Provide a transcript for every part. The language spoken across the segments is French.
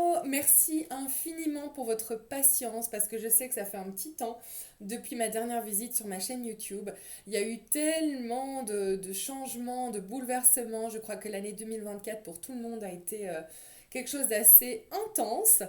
Taureau, merci infiniment pour votre patience parce que je sais que ça fait un petit temps depuis ma dernière visite sur ma chaîne YouTube. Il y a eu tellement de changements, de bouleversements. Je crois que l'année 2024 pour tout le monde a été quelque chose d'assez intense.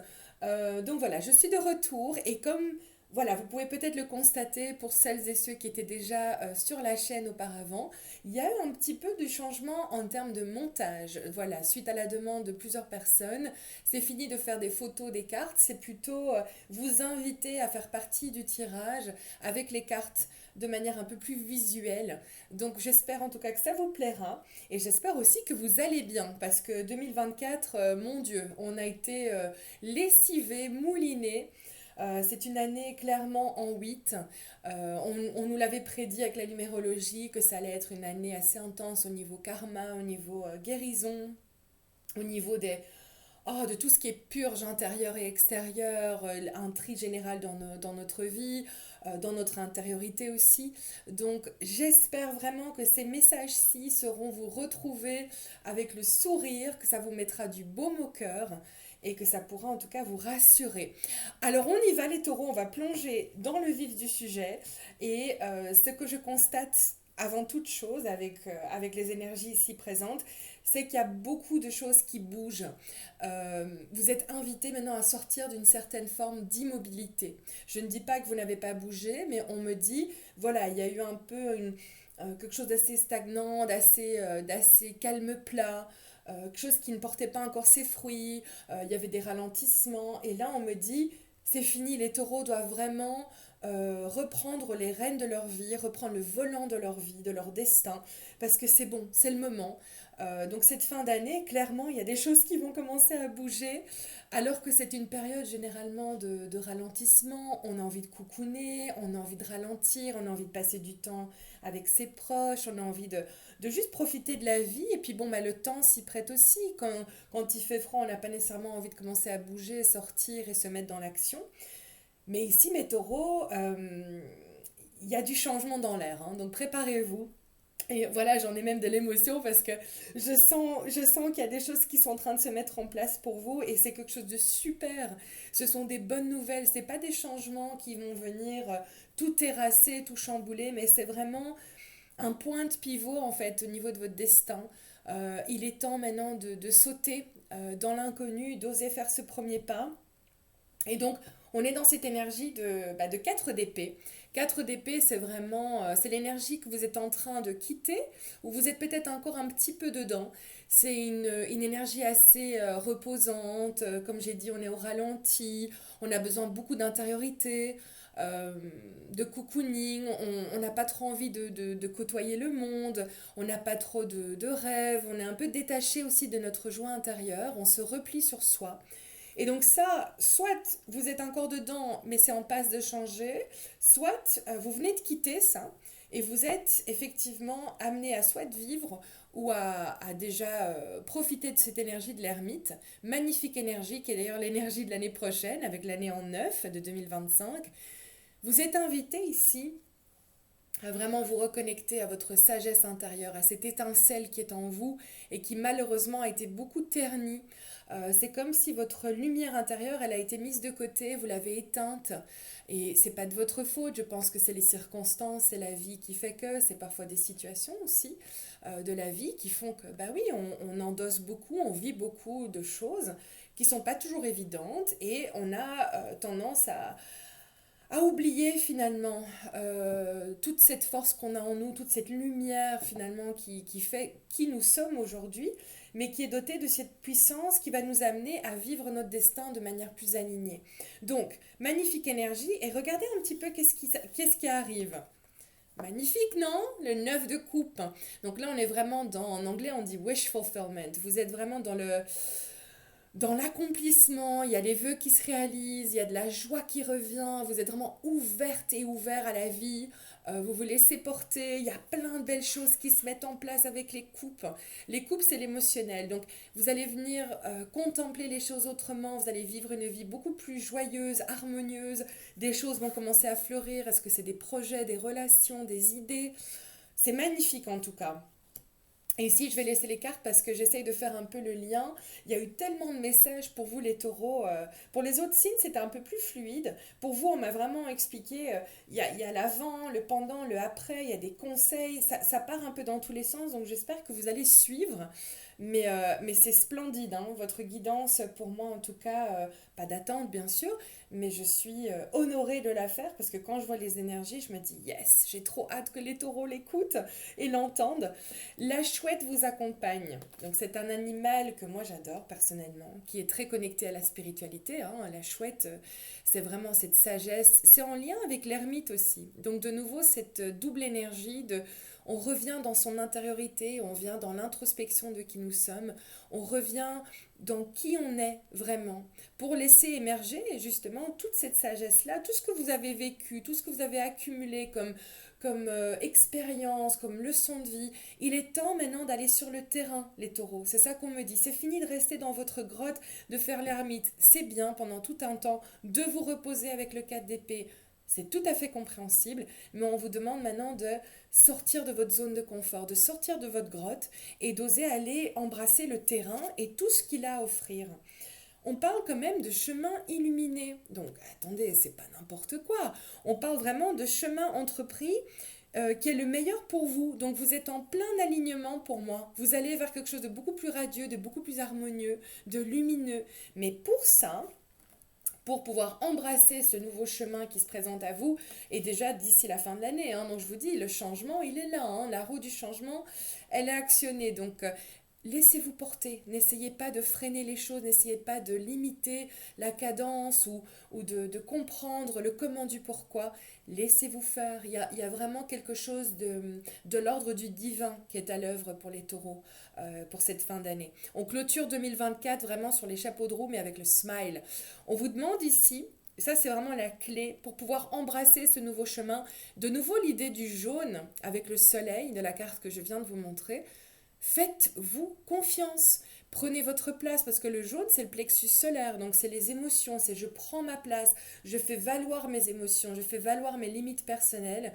Donc voilà, je suis de retour et comme voilà, vous pouvez peut-être le constater pour celles et ceux qui étaient déjà sur la chaîne auparavant, il y a eu un petit peu de changement en termes de montage. Voilà, suite à la demande de plusieurs personnes, c'est fini de faire des photos des cartes, c'est plutôt vous inviter à faire partie du tirage avec les cartes de manière un peu plus visuelle. Donc j'espère en tout cas que ça vous plaira et j'espère aussi que vous allez bien parce que 2024, mon Dieu, on a été lessivé, mouliné. C'est une année clairement en 8. On nous l'avait prédit avec la numérologie que ça allait être une année assez intense au niveau karma, au niveau guérison, au niveau de tout ce qui est purge intérieure et extérieure, un tri général dans notre vie, dans notre intériorité aussi. Donc j'espère vraiment que ces messages-ci seront vous retrouver avec le sourire, que ça vous mettra du baume au cœur et que ça pourra en tout cas vous rassurer. Alors on y va les taureaux, on va plonger dans le vif du sujet et ce que je constate avant toute chose avec les énergies ici présentes, c'est qu'il y a beaucoup de choses qui bougent. Vous êtes invité maintenant à sortir d'une certaine forme d'immobilité. Je ne dis pas que vous n'avez pas bougé, mais on me dit, voilà, il y a eu un peu quelque chose d'assez stagnant, d'assez calme plat, quelque chose qui ne portait pas encore ses fruits, il y avait des ralentissements, et là on me dit, c'est fini, les taureaux doivent vraiment reprendre les rênes de leur vie, reprendre le volant de leur vie, de leur destin, parce que c'est bon, c'est le moment. Donc cette fin d'année, clairement, il y a des choses qui vont commencer à bouger, alors que c'est une période généralement de ralentissement. On a envie de coucouner, on a envie de ralentir, on a envie de passer du temps avec ses proches, on a envie de juste profiter de la vie. Et puis bon, bah, le temps s'y prête aussi. Quand il fait froid, on n'a pas nécessairement envie de commencer à bouger, sortir et se mettre dans l'action. Mais ici, mes taureaux, il y a du changement dans l'air, hein, donc préparez-vous. Et voilà, j'en ai même de l'émotion parce que je sens qu'il y a des choses qui sont en train de se mettre en place pour vous et c'est quelque chose de super. Ce sont des bonnes nouvelles, c'est pas des changements qui vont venir tout terrasser, tout chambouler, mais c'est vraiment un point de pivot en fait au niveau de votre destin. Il est temps maintenant de sauter dans l'inconnu, d'oser faire ce premier pas. Et donc, on est dans cette énergie de 4 d'épée. 4 d'épée, c'est vraiment, c'est l'énergie que vous êtes en train de quitter, ou vous êtes peut-être encore un petit peu dedans. C'est une énergie assez reposante. Comme j'ai dit, on est au ralenti, on a besoin beaucoup d'intériorité, euh, de cocooning, on n'a pas trop envie de côtoyer le monde, on n'a pas trop de rêves, on est un peu détaché aussi de notre joie intérieure, on se replie sur soi. Et donc ça, soit vous êtes encore dedans, mais c'est en passe de changer, soit vous venez de quitter ça, et vous êtes effectivement amené à soit vivre ou à déjà profiter de cette énergie de l'ermite, magnifique énergie qui est d'ailleurs l'énergie de l'année prochaine, avec l'année en neuf de 2025. Vous êtes invité ici à vraiment vous reconnecter à votre sagesse intérieure, à cette étincelle qui est en vous et qui malheureusement a été beaucoup ternie. C'est comme si votre lumière intérieure, elle a été mise de côté, vous l'avez éteinte. Et c'est pas de votre faute, je pense que c'est les circonstances, c'est la vie qui fait que, c'est parfois des situations aussi de la vie qui font que, bah oui, on endosse beaucoup, on vit beaucoup de choses qui sont pas toujours évidentes et on a tendance à oublier finalement toute cette force qu'on a en nous, toute cette lumière finalement qui fait qui nous sommes aujourd'hui, mais qui est dotée de cette puissance qui va nous amener à vivre notre destin de manière plus alignée. Donc, magnifique énergie, et regardez un petit peu qu'est-ce qui arrive. Magnifique, non? Le 9 de coupe. Donc là, on est vraiment en anglais, on dit wish fulfillment. Vous êtes vraiment dans l'accomplissement, il y a les vœux qui se réalisent, il y a de la joie qui revient, vous êtes vraiment ouverte et ouvert à la vie, vous vous laissez porter, il y a plein de belles choses qui se mettent en place avec les coupes. Les coupes, c'est l'émotionnel, donc vous allez venir contempler les choses autrement, vous allez vivre une vie beaucoup plus joyeuse, harmonieuse, des choses vont commencer à fleurir, est-ce que c'est des projets, des relations, des idées? C'est magnifique en tout cas. Et ici, je vais laisser les cartes parce que j'essaye de faire un peu le lien. Il y a eu tellement de messages pour vous, les taureaux. Pour les autres signes, c'était un peu plus fluide. Pour vous, on m'a vraiment expliqué, il y a l'avant, le pendant, le après, il y a des conseils. Ça part un peu dans tous les sens, donc j'espère que vous allez suivre. Mais c'est splendide, hein, votre guidance, pour moi en tout cas, pas d'attente bien sûr, mais je suis honorée de la faire parce que quand je vois les énergies, je me dis yes, j'ai trop hâte que les taureaux l'écoutent et l'entendent. La chouette vous accompagne. Donc c'est un animal que moi j'adore personnellement, qui est très connecté à la spiritualité, hein. La chouette, c'est vraiment cette sagesse. C'est en lien avec l'ermite aussi. Donc de nouveau cette double énergie de on revient dans son intériorité, on vient dans l'introspection de qui nous sommes, on revient dans qui on est vraiment, pour laisser émerger justement toute cette sagesse-là, tout ce que vous avez vécu, tout ce que vous avez accumulé comme expérience, comme leçon de vie. Il est temps maintenant d'aller sur le terrain, les taureaux. C'est ça qu'on me dit. C'est fini de rester dans votre grotte, de faire l'ermite. C'est bien pendant tout un temps de vous reposer avec le 4 d'épée. C'est tout à fait compréhensible, mais on vous demande maintenant de sortir de votre zone de confort, de sortir de votre grotte et d'oser aller embrasser le terrain et tout ce qu'il a à offrir. On parle quand même de chemin illuminé. Donc, attendez, c'est pas n'importe quoi. On parle vraiment de chemin entrepris qui est le meilleur pour vous. Donc, vous êtes en plein alignement pour moi. Vous allez vers quelque chose de beaucoup plus radieux, de beaucoup plus harmonieux, de lumineux. Mais pour ça, pour pouvoir embrasser ce nouveau chemin qui se présente à vous, et déjà d'ici la fin de l'année, hein, donc je vous dis, le changement, il est là, hein, la roue du changement, elle est actionnée, donc laissez-vous porter, n'essayez pas de freiner les choses, n'essayez pas de limiter la cadence ou de comprendre le comment du pourquoi, laissez-vous faire, il y a vraiment quelque chose de l'ordre du divin qui est à l'œuvre pour les taureaux, pour cette fin d'année. On clôture 2024 vraiment sur les chapeaux de roue, mais avec le smile. On vous demande ici, ça c'est vraiment la clé pour pouvoir embrasser ce nouveau chemin, de nouveau l'idée du jaune avec le soleil de la carte que je viens de vous montrer. Faites-vous confiance. Prenez votre place parce que le jaune, c'est le plexus solaire, donc c'est les émotions, c'est je prends ma place, je fais valoir mes émotions, je fais valoir mes limites personnelles,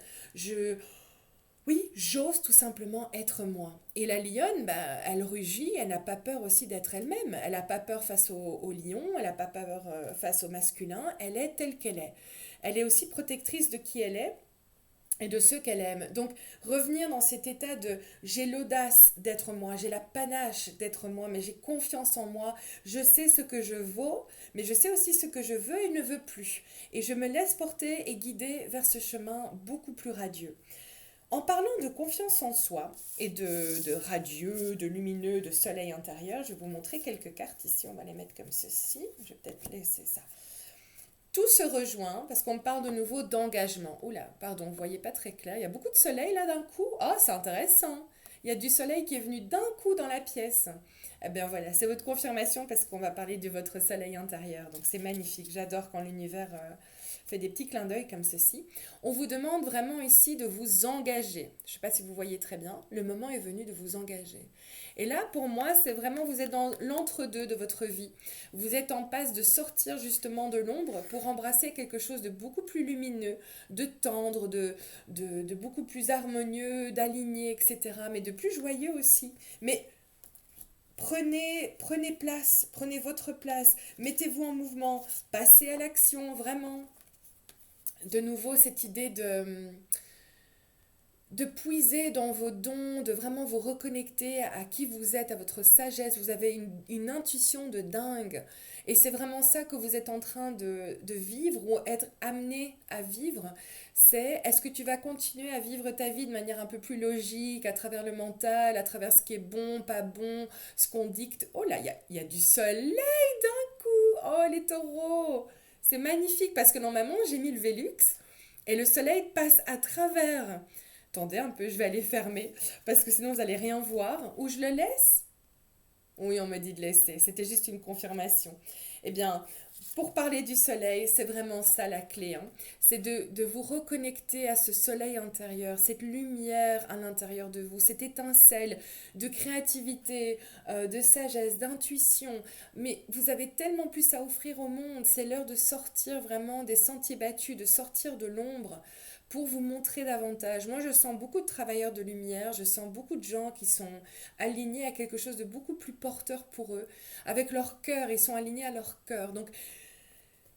oui, j'ose tout simplement être moi. Et la lionne, bah, elle rugit, elle n'a pas peur aussi d'être elle-même. Elle n'a pas peur face au lion, elle n'a pas peur face au masculin, elle est telle qu'elle est. Elle est aussi protectrice de qui elle est et de ceux qu'elle aime. Donc revenir dans cet état de j'ai l'audace d'être moi, j'ai la panache d'être moi, mais j'ai confiance en moi, je sais ce que je vaux, mais je sais aussi ce que je veux et ne veux plus. Et je me laisse porter et guider vers ce chemin beaucoup plus radieux. En parlant de confiance en soi et de radieux, de lumineux, de soleil intérieur, je vais vous montrer quelques cartes ici. On va les mettre comme ceci. Je vais peut-être laisser ça. Tout se rejoint parce qu'on parle de nouveau d'engagement. Oula, pardon, vous voyez pas très clair. Il y a beaucoup de soleil là d'un coup. Oh, c'est intéressant. Il y a du soleil qui est venu d'un coup dans la pièce. Eh bien voilà, c'est votre confirmation parce qu'on va parler de votre soleil intérieur. Donc c'est magnifique. J'adore quand l'univers fait des petits clins d'œil comme ceci. On vous demande vraiment ici de vous engager. Je ne sais pas si vous voyez très bien. Le moment est venu de vous engager. Et là, pour moi, c'est vraiment, vous êtes dans l'entre-deux de votre vie. Vous êtes en passe de sortir justement de l'ombre pour embrasser quelque chose de beaucoup plus lumineux, de tendre, de beaucoup plus harmonieux, d'aligné, etc. Mais de plus joyeux aussi. Mais prenez place, prenez votre place, mettez-vous en mouvement, passez à l'action, vraiment. De nouveau, cette idée de puiser dans vos dons, de vraiment vous reconnecter à qui vous êtes, à votre sagesse. Vous avez une intuition de dingue. Et c'est vraiment ça que vous êtes en train de vivre ou être amené à vivre. C'est est-ce que tu vas continuer à vivre ta vie de manière un peu plus logique, à travers le mental, à travers ce qui est bon, pas bon, ce qu'on dicte. Oh là, il y a du soleil d'un coup. Oh les taureaux. C'est magnifique parce que normalement j'ai mis le Vélux et le soleil passe à travers. Attendez un peu, je vais aller fermer parce que sinon vous n'allez rien voir. Ou je le laisse? Oui, on me dit de laisser. C'était juste une confirmation. Eh bien, pour parler du soleil, c'est vraiment ça la clé, hein. C'est de vous reconnecter à ce soleil intérieur, cette lumière à l'intérieur de vous, cette étincelle de créativité, de sagesse, d'intuition. Mais vous avez tellement plus à offrir au monde. C'est l'heure de sortir vraiment des sentiers battus, de sortir de l'ombre pour vous montrer davantage. Moi, je sens beaucoup de travailleurs de lumière, je sens beaucoup de gens qui sont alignés à quelque chose de beaucoup plus porteur pour eux. Avec leur cœur, ils sont alignés à leur cœur. Donc,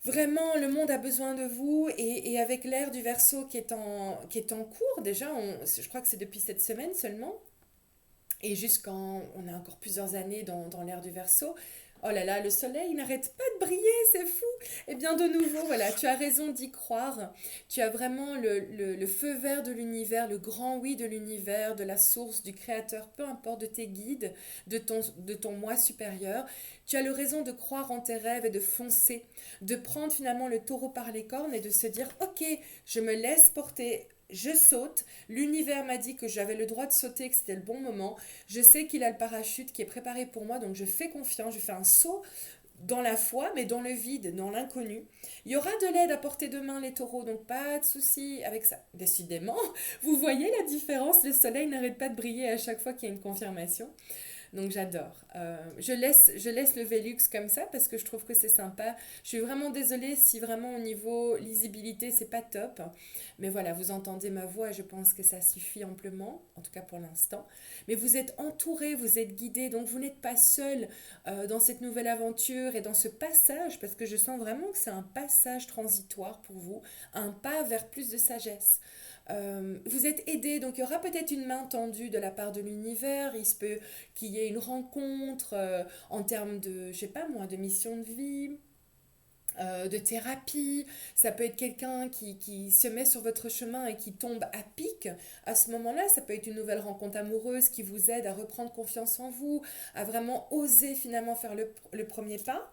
vraiment, le monde a besoin de vous et avec l'ère du Verseau qui est en cours déjà, je crois que c'est depuis cette semaine seulement, et jusqu'en, on a encore plusieurs années dans l'ère du Verseau. Oh là là, le soleil n'arrête pas de briller, c'est fou. Eh bien, de nouveau, voilà, tu as raison d'y croire. Tu as vraiment le feu vert de l'univers, le grand oui de l'univers, de la source, du créateur, peu importe, de tes guides, de ton moi supérieur. Tu as le raison de croire en tes rêves et de foncer, de prendre finalement le taureau par les cornes et de se dire, ok, je me laisse porter. Je saute, l'univers m'a dit que j'avais le droit de sauter, que c'était le bon moment. Je sais qu'il a le parachute qui est préparé pour moi, donc je fais confiance, je fais un saut dans la foi, mais dans le vide, dans l'inconnu. Il y aura de l'aide à portée de main, les taureaux, donc pas de souci avec ça. Décidément, vous voyez la différence, le soleil n'arrête pas de briller à chaque fois qu'il y a une confirmation. Donc j'adore. Je laisse le Velux comme ça parce que je trouve que c'est sympa. Je suis vraiment désolée si vraiment au niveau lisibilité c'est pas top. Mais voilà, vous entendez ma voix et je pense que ça suffit amplement, en tout cas pour l'instant. Mais vous êtes entouré, vous êtes guidé, donc vous n'êtes pas seul dans cette nouvelle aventure et dans ce passage parce que je sens vraiment que c'est un passage transitoire pour vous, un pas vers plus de sagesse. Vous êtes aidé, donc il y aura peut-être une main tendue de la part de l'univers, il se peut qu'il y ait une rencontre en termes de, je sais pas moi, de mission de vie, de thérapie, ça peut être quelqu'un qui se met sur votre chemin et qui tombe à pic. À ce moment-là, ça peut être une nouvelle rencontre amoureuse qui vous aide à reprendre confiance en vous, à vraiment oser finalement faire le premier pas.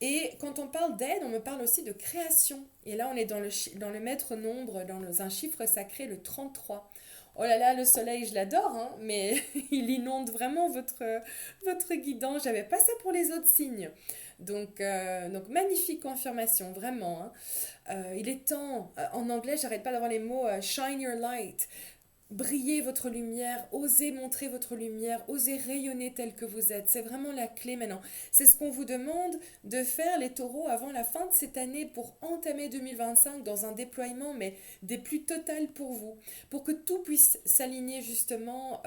Et quand on parle d'aide, on me parle aussi de création. Et là, on est dans le maître nombre, un chiffre sacré, le 33. Oh là là, le soleil, je l'adore, hein, mais il inonde vraiment votre guidance. J'avais pas ça pour les autres signes. Donc magnifique confirmation, vraiment, hein. Il est temps, en anglais, j'arrête pas d'avoir les mots shine your light. Brillez votre lumière, osez montrer votre lumière, osez rayonner tel que vous êtes. C'est vraiment la clé maintenant. C'est ce qu'on vous demande de faire les taureaux avant la fin de cette année pour entamer 2025 dans un déploiement mais des plus totales pour vous. Pour que tout puisse s'aligner justement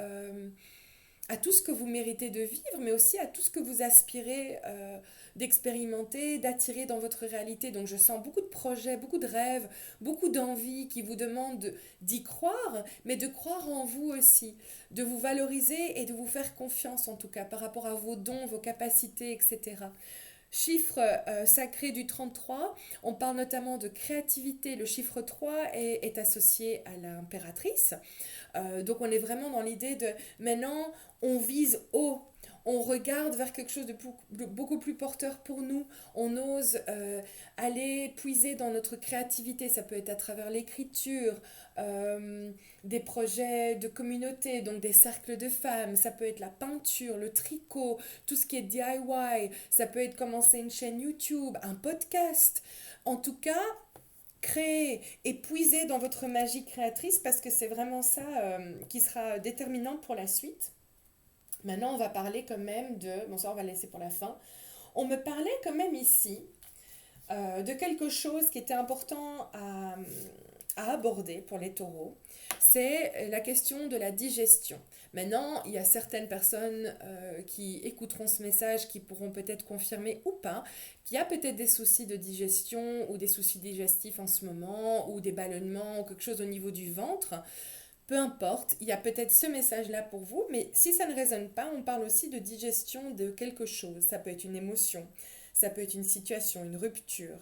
à tout ce que vous méritez de vivre, mais aussi à tout ce que vous aspirez d'expérimenter, d'attirer dans votre réalité. Donc je sens beaucoup de projets, beaucoup de rêves, beaucoup d'envies qui vous demandent d'y croire, mais de croire en vous aussi, de vous valoriser et de vous faire confiance en tout cas par rapport à vos dons, vos capacités, etc. Chiffre sacré du 33, on parle notamment de créativité. Le chiffre 3 est associé à l'impératrice. Donc on est vraiment dans l'idée de maintenant on vise haut, on regarde vers quelque chose de beaucoup plus porteur pour nous, on ose aller puiser dans notre créativité, ça peut être à travers l'écriture, des projets de communauté, donc des cercles de femmes, ça peut être la peinture, le tricot, tout ce qui est DIY, ça peut être commencer une chaîne YouTube, un podcast, en tout cas créer et puiser dans votre magie créatrice parce que c'est vraiment ça qui sera déterminant pour la suite. Maintenant, on va parler quand même de... Bon, ça, on va laisser pour la fin. On me parlait quand même ici de quelque chose qui était important à aborder pour les taureaux. C'est la question de la digestion. Maintenant, il y a certaines personnes qui écouteront ce message qui pourront peut-être confirmer ou pas qu'il y a peut-être des soucis de digestion ou des soucis digestifs en ce moment ou des ballonnements ou quelque chose au niveau du ventre. Peu importe, il y a peut-être ce message-là pour vous, mais si ça ne résonne pas, on parle aussi de digestion de quelque chose. Ça peut être une émotion, ça peut être une situation, une rupture,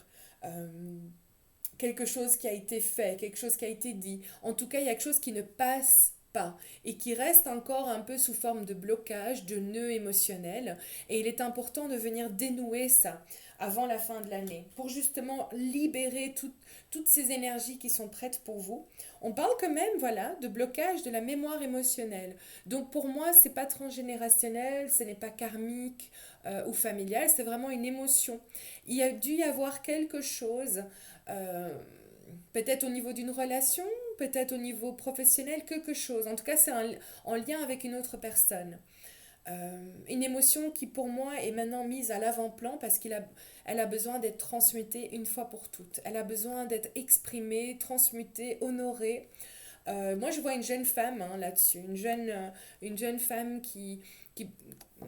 quelque chose qui a été fait, quelque chose qui a été dit. En tout cas, il y a quelque chose qui ne passe pas et qui reste encore un peu sous forme de blocage, de nœud émotionnel. Et il est important de venir dénouer ça avant la fin de l'année pour justement libérer toutes ces énergies qui sont prêtes pour vous. On parle quand même, voilà, de blocage de la mémoire émotionnelle. Donc pour moi, c'est pas transgénérationnel, ce n'est pas karmique ou familial, c'est vraiment une émotion. Il y a dû y avoir quelque chose, euh, peut-être au niveau d'une relation, peut-être au niveau professionnel, quelque chose. En tout cas, c'est en lien avec une autre personne. une émotion qui pour moi est maintenant mise à l'avant-plan parce elle a besoin d'être transmutée une fois pour toutes. Elle a besoin d'être exprimée, transmutée, honorée. Moi, je vois une jeune femme hein, là-dessus, une jeune femme qui,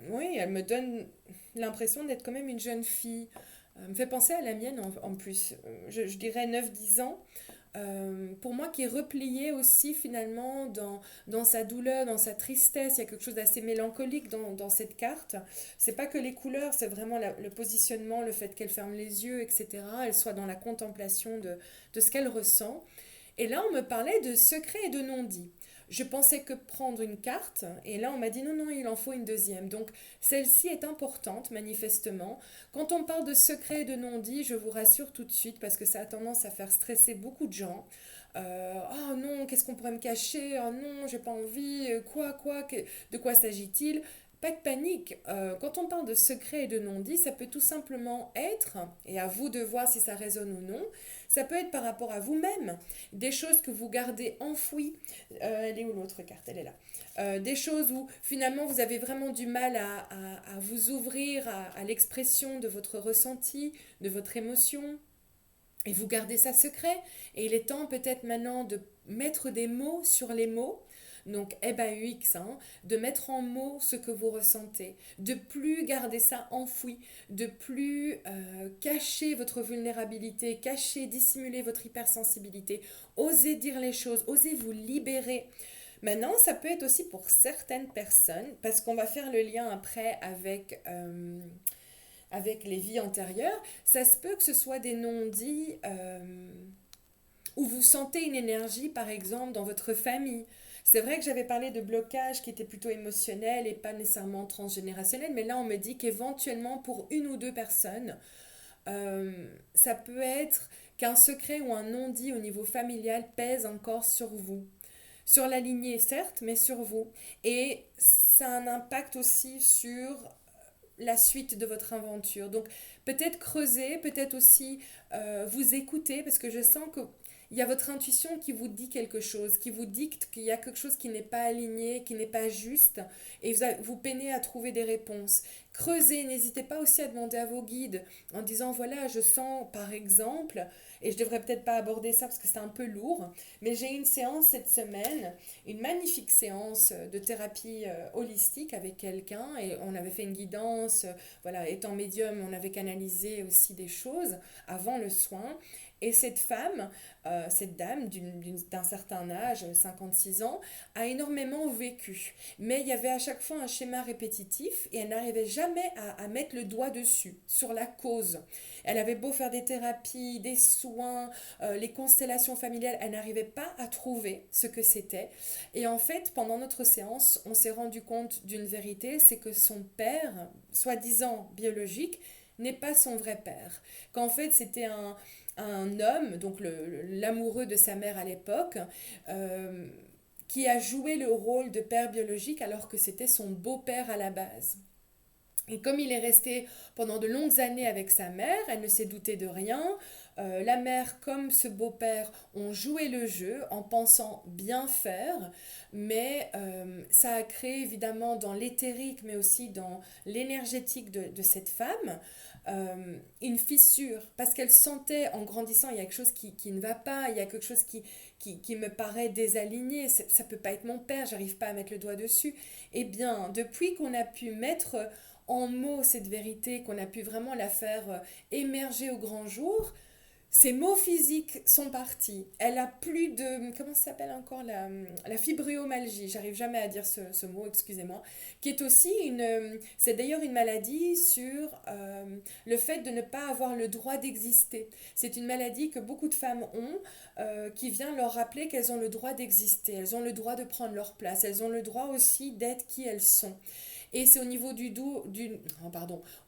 oui, elle me donne l'impression d'être quand même une jeune fille. Elle me fait penser à la mienne en plus. Je dirais 9 10 ans. Pour moi, qui est repliée aussi finalement dans sa douleur, dans sa tristesse. Il y a quelque chose d'assez mélancolique dans cette carte. C'est pas que les couleurs, c'est vraiment le positionnement, le fait qu'elle ferme les yeux, etc. Elle soit dans la contemplation de ce qu'elle ressent. Et là, on me parlait de secrets et de non-dits. Je pensais que prendre une carte, et là on m'a dit non, non, il en faut une deuxième. Donc celle-ci est importante, manifestement. Quand on parle de secrets et de non-dits, je vous rassure tout de suite, parce que ça a tendance à faire stresser beaucoup de gens. Oh non, qu'est-ce qu'on pourrait me cacher? Oh non, j'ai pas envie. De quoi s'agit-il? Pas de panique. Quand on parle de secrets et de non-dits, ça peut tout simplement être, et à vous de voir si ça résonne ou non, ça peut être par rapport à vous-même, des choses que vous gardez enfouies. Elle est où l'autre carte? Elle est là. Des choses où finalement vous avez vraiment du mal à vous ouvrir à l'expression de votre ressenti, de votre émotion, et vous gardez ça secret. Et il est temps peut-être maintenant de mettre des mots sur les mots. Donc MAUX, hein, de mettre en mots ce que vous ressentez, de plus garder ça enfoui, de plus cacher votre vulnérabilité, cacher, dissimuler votre hypersensibilité, osez dire les choses, osez vous libérer. Maintenant, ça peut être aussi pour certaines personnes, parce qu'on va faire le lien après avec les vies antérieures, ça se peut que ce soit des non-dits où vous sentez une énergie, par exemple, dans votre famille. C'est vrai que j'avais parlé de blocage qui était plutôt émotionnel et pas nécessairement transgénérationnel, mais là on me dit qu'éventuellement pour une ou deux personnes, ça peut être qu'un secret ou un non-dit au niveau familial pèse encore sur vous. Sur la lignée, certes, mais sur vous. Et ça a un impact aussi sur la suite de votre aventure. Donc peut-être creuser, peut-être aussi vous écouter, parce que je sens que il y a votre intuition qui vous dit quelque chose, qui vous dicte qu'il y a quelque chose qui n'est pas aligné, qui n'est pas juste, et vous peinez à trouver des réponses. Creusez, n'hésitez pas aussi à demander à vos guides en disant voilà, je sens par exemple, et je devrais peut-être pas aborder ça parce que c'est un peu lourd, mais j'ai une séance cette semaine, une magnifique séance de thérapie holistique avec quelqu'un, et on avait fait une guidance, voilà, étant médium, on avait canalisé aussi des choses avant le soin. Et cette femme, cette dame d'un certain âge, 56 ans, a énormément vécu. Mais il y avait à chaque fois un schéma répétitif et elle n'arrivait jamais à mettre le doigt dessus, sur la cause. Elle avait beau faire des thérapies, des soins, les constellations familiales, elle n'arrivait pas à trouver ce que c'était. Et en fait, pendant notre séance, on s'est rendu compte d'une vérité, c'est que son père, soi-disant biologique, n'est pas son vrai père. Qu'en fait, c'était un homme, donc l'amoureux de sa mère à l'époque, euh, qui a joué le rôle de père biologique alors que c'était son beau-père à la base. Et comme il est resté pendant de longues années avec sa mère, elle ne s'est doutée de rien. La mère comme ce beau-père ont joué le jeu en pensant bien faire, mais ça a créé évidemment dans l'éthérique, mais aussi dans l'énergétique de cette femme, une fissure, parce qu'elle sentait en grandissant, il y a quelque chose qui ne va pas, il y a quelque chose qui me paraît désaligné, ça peut pas être mon père, j'arrive pas à mettre le doigt dessus. Eh bien, depuis qu'on a pu mettre en mots cette vérité, qu'on a pu vraiment la faire émerger au grand jour, ses mots physiques sont partis. Elle a plus de... Comment ça s'appelle encore la fibromyalgie. J'arrive jamais à dire ce mot, excusez-moi. Qui est aussi une... C'est d'ailleurs une maladie sur le fait de ne pas avoir le droit d'exister. C'est une maladie que beaucoup de femmes ont, qui vient leur rappeler qu'elles ont le droit d'exister. Elles ont le droit de prendre leur place. Elles ont le droit aussi d'être qui elles sont. Et c'est au niveau du dos,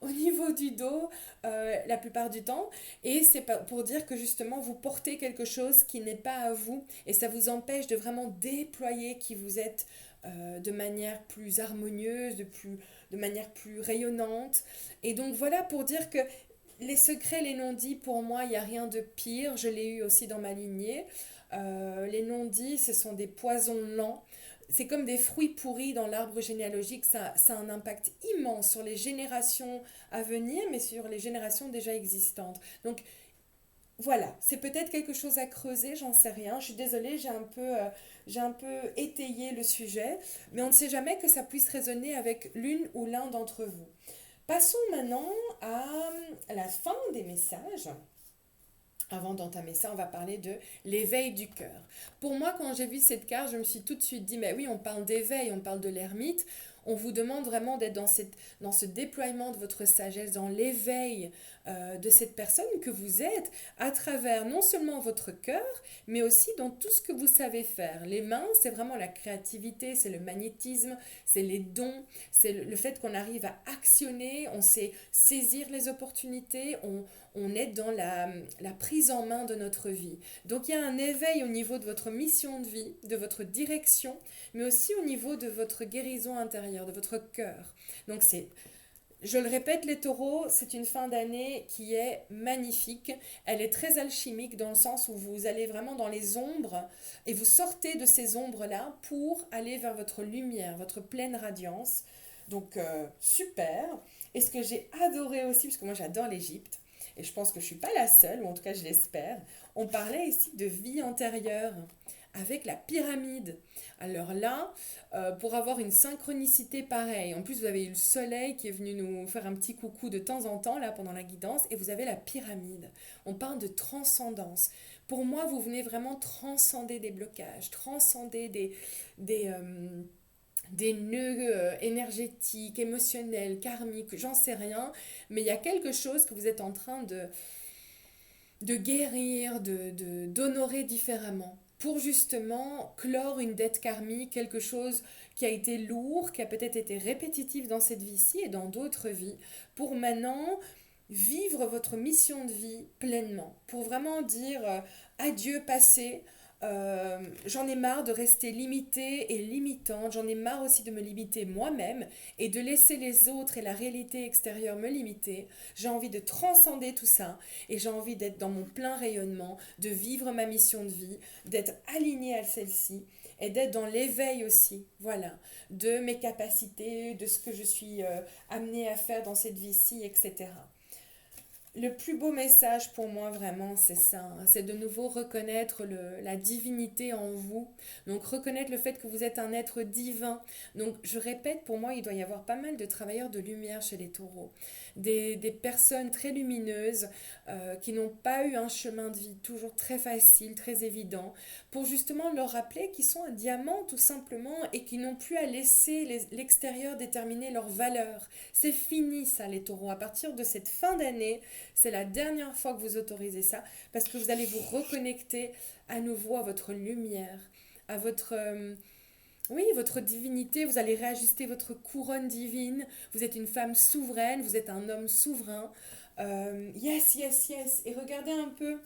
au niveau du dos la plupart du temps. Et c'est pour dire que justement vous portez quelque chose qui n'est pas à vous et ça vous empêche de vraiment déployer qui vous êtes de manière plus harmonieuse, de manière plus rayonnante. Et donc voilà pour dire que les secrets, les non-dits, pour moi, il n'y a rien de pire. Je l'ai eu aussi dans ma lignée. Les non-dits, ce sont des poisons lents. c'est comme des fruits pourris dans l'arbre généalogique, ça a un impact immense sur les générations à venir, mais sur les générations déjà existantes. Donc voilà, c'est peut-être quelque chose à creuser, j'en sais rien. Je suis désolée, j'ai un peu étayé le sujet, mais on ne sait jamais que ça puisse résonner avec l'une ou l'un d'entre vous. Passons maintenant à la fin des messages. Avant d'entamer ça, on va parler de l'éveil du cœur. Pour moi, quand j'ai vu cette carte, je me suis tout de suite dit, mais oui, on parle d'éveil, on parle de l'ermite. On vous demande vraiment d'être dans ce déploiement de votre sagesse, dans l'éveil de cette personne que vous êtes, à travers non seulement votre cœur, mais aussi dans tout ce que vous savez faire. Les mains, c'est vraiment la créativité, c'est le magnétisme, c'est les dons, c'est le fait qu'on arrive à actionner, on sait saisir les opportunités, on est dans la prise en main de notre vie. Donc il y a un éveil au niveau de votre mission de vie, de votre direction, mais aussi au niveau de votre guérison intérieure, de votre cœur. Donc je le répète, les taureaux, c'est une fin d'année qui est magnifique. Elle est très alchimique dans le sens où vous allez vraiment dans les ombres et vous sortez de ces ombres-là pour aller vers votre lumière, votre pleine radiance. Donc super. Et ce que j'ai adoré aussi, parce que moi j'adore l'Égypte, et je pense que je ne suis pas la seule, ou en tout cas je l'espère, on parlait ici de vie antérieure avec la pyramide. Alors là, pour avoir une synchronicité pareille, en plus vous avez eu le soleil qui est venu nous faire un petit coucou de temps en temps là pendant la guidance, et vous avez la pyramide. On parle de transcendance. Pour moi, vous venez vraiment transcender des blocages, transcender des nœuds énergétiques, émotionnels, karmiques, j'en sais rien, mais il y a quelque chose que vous êtes en train de guérir, d'honorer différemment, pour justement clore une dette karmique, quelque chose qui a été lourd, qui a peut-être été répétitif dans cette vie-ci et dans d'autres vies, pour maintenant vivre votre mission de vie pleinement, pour vraiment dire adieu passé. J'en ai marre de rester limitée et limitante, j'en ai marre aussi de me limiter moi-même et de laisser les autres et la réalité extérieure me limiter. J'ai envie de transcender tout ça et j'ai envie d'être dans mon plein rayonnement, de vivre ma mission de vie, d'être alignée à celle-ci et d'être dans l'éveil aussi, voilà, de mes capacités, de ce que je suis amenée à faire dans cette vie-ci, etc. Le plus beau message pour moi, vraiment, c'est ça. Hein. C'est de nouveau reconnaître la divinité en vous. Donc, reconnaître le fait que vous êtes un être divin. Donc, je répète, pour moi, il doit y avoir pas mal de travailleurs de lumière chez les taureaux. Des personnes très lumineuses qui n'ont pas eu un chemin de vie toujours très facile, très évident, pour justement leur rappeler qu'ils sont un diamant, tout simplement, et qu'ils n'ont plus à laisser l'extérieur déterminer leur valeur. C'est fini, ça, les taureaux. À partir de cette fin d'année, c'est la dernière fois que vous autorisez ça parce que vous allez vous reconnecter à nouveau à votre lumière, à votre, oui, votre divinité. Vous allez réajuster votre couronne divine. Vous êtes une femme souveraine, vous êtes un homme souverain. Yes, yes, yes. Et regardez un peu.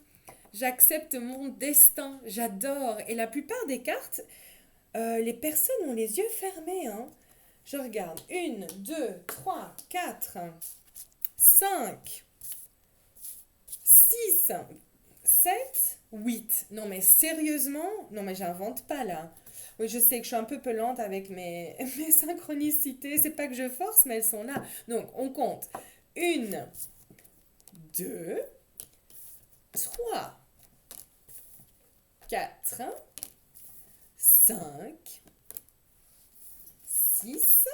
J'accepte mon destin. J'adore. Et la plupart des cartes, les personnes ont les yeux fermés. Hein. Je regarde. 1, 2, 3, 4, 5. 6, 7, 8. Non mais sérieusement? Non mais j'invente pas là. Oui, je sais que je suis un peu pelante avec mes synchronicités. C'est pas que je force, mais elles sont là. Donc, on compte. 1, 2, 3, 4, 5, 6.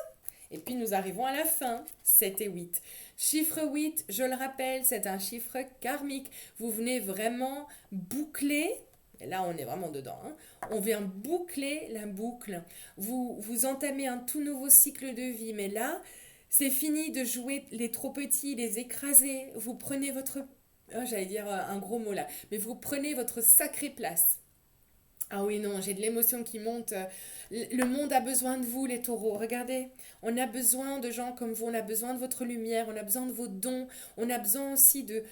Et puis nous arrivons à la fin. 7 et 8. Chiffre 8, je le rappelle, c'est un chiffre karmique. Vous venez vraiment boucler, et là on est vraiment dedans, hein, on vient boucler la boucle. Vous entamez un tout nouveau cycle de vie, mais là, c'est fini de jouer les trop petits, les écraser. Vous prenez votre, oh, j'allais dire un gros mot là, mais vous prenez votre sacrée place. Ah oui, non, j'ai de l'émotion qui monte. Le monde a besoin de vous, les taureaux. Regardez, on a besoin de gens comme vous, on a besoin de votre lumière, on a besoin de vos dons, on a besoin aussi de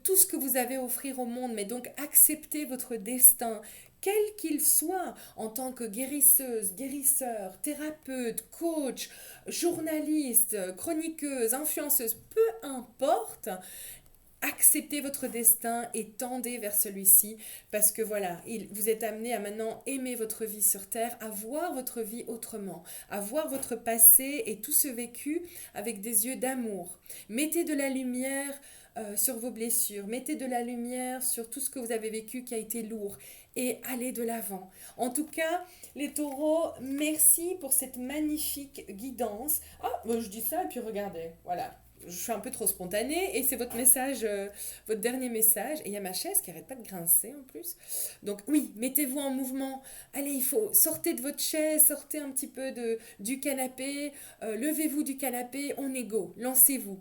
tout ce que vous avez à offrir au monde. Mais donc, acceptez votre destin, quel qu'il soit, en tant que guérisseuse, guérisseur, thérapeute, coach, journaliste, chroniqueuse, influenceuse, peu importe. acceptez votre destin et tendez vers celui-ci parce que voilà, vous êtes amené à maintenant aimer votre vie sur Terre, à voir votre vie autrement, à voir votre passé et tout ce vécu avec des yeux d'amour. Mettez de la lumière sur vos blessures, mettez de la lumière sur tout ce que vous avez vécu qui a été lourd et allez de l'avant. En tout cas, les taureaux, merci pour cette magnifique guidance. Ah, je dis ça et puis regardez, voilà. Je suis un peu trop spontanée et c'est votre message, votre dernier message. Et il y a ma chaise qui arrête pas de grincer en plus. Donc oui, mettez-vous en mouvement. Allez, il faut sortez de votre chaise, sortez un petit peu du canapé, levez-vous du canapé, on est go, lancez-vous.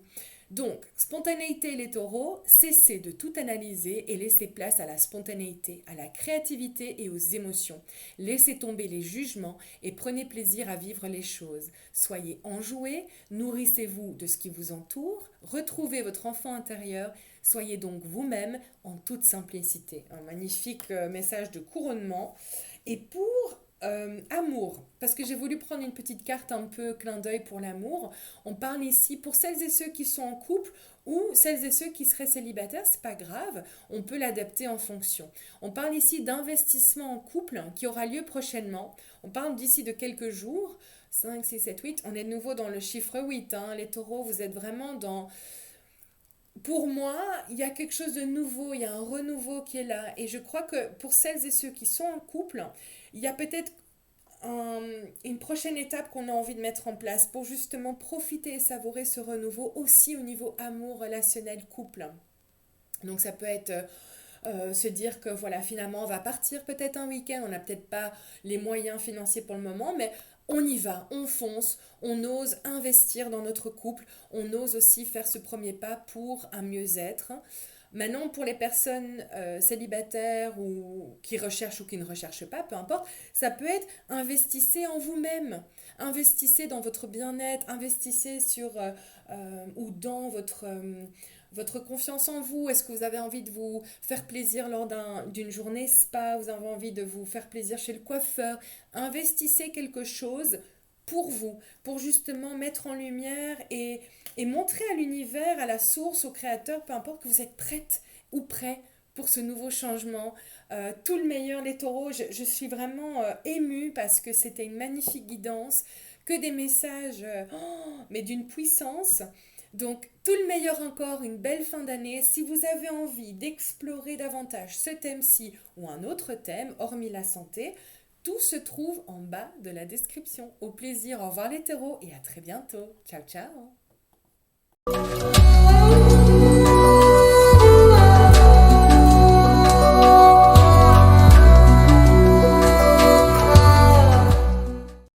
Donc, spontanéité les taureaux, cessez de tout analyser et laissez place à la spontanéité, à la créativité et aux émotions. Laissez tomber les jugements et prenez plaisir à vivre les choses. Soyez enjoués, nourrissez-vous de ce qui vous entoure, retrouvez votre enfant intérieur, soyez donc vous-même en toute simplicité. Un magnifique message de couronnement. Et pour amour, parce que j'ai voulu prendre une petite carte un peu clin d'œil pour l'amour. On parle ici pour celles et ceux qui sont en couple ou celles et ceux qui seraient célibataires, c'est pas grave, on peut l'adapter en fonction. On parle ici d'investissement en couple qui aura lieu prochainement. On parle d'ici de quelques jours, 5, 6, 7, 8. On est de nouveau dans le chiffre 8. Les taureaux, vous êtes vraiment dans... Pour moi, il y a quelque chose de nouveau, il y a un renouveau qui est là. Et je crois que pour celles et ceux qui sont en couple, il y a peut-être une prochaine étape qu'on a envie de mettre en place pour justement profiter et savourer ce renouveau aussi au niveau amour, relationnel, couple. Donc ça peut être se dire que voilà, finalement on va partir peut-être un week-end, on n'a peut-être pas les moyens financiers pour le moment, mais on y va, on fonce, on ose investir dans notre couple, on ose aussi faire ce premier pas pour un mieux-être. Maintenant, pour les personnes célibataires ou qui recherchent ou qui ne recherchent pas, peu importe, ça peut être investissez en vous-même, investissez dans votre bien-être, investissez sur ou dans votre confiance en vous. Est-ce que vous avez envie de vous faire plaisir lors d'une journée spa? Vous avez envie de vous faire plaisir chez le coiffeur? Investissez quelque chose pour vous, pour justement mettre en lumière et montrer à l'univers, à la source, au créateur, peu importe, que vous êtes prête ou prêt pour ce nouveau changement. Tout le meilleur, les taureaux, je suis vraiment émue parce que c'était une magnifique guidance, que des messages, mais d'une puissance. Donc, tout le meilleur encore, une belle fin d'année. Si vous avez envie d'explorer davantage ce thème-ci ou un autre thème, hormis la santé, tout se trouve en bas de la description. Au plaisir, au revoir les taureaux et à très bientôt. Ciao, ciao.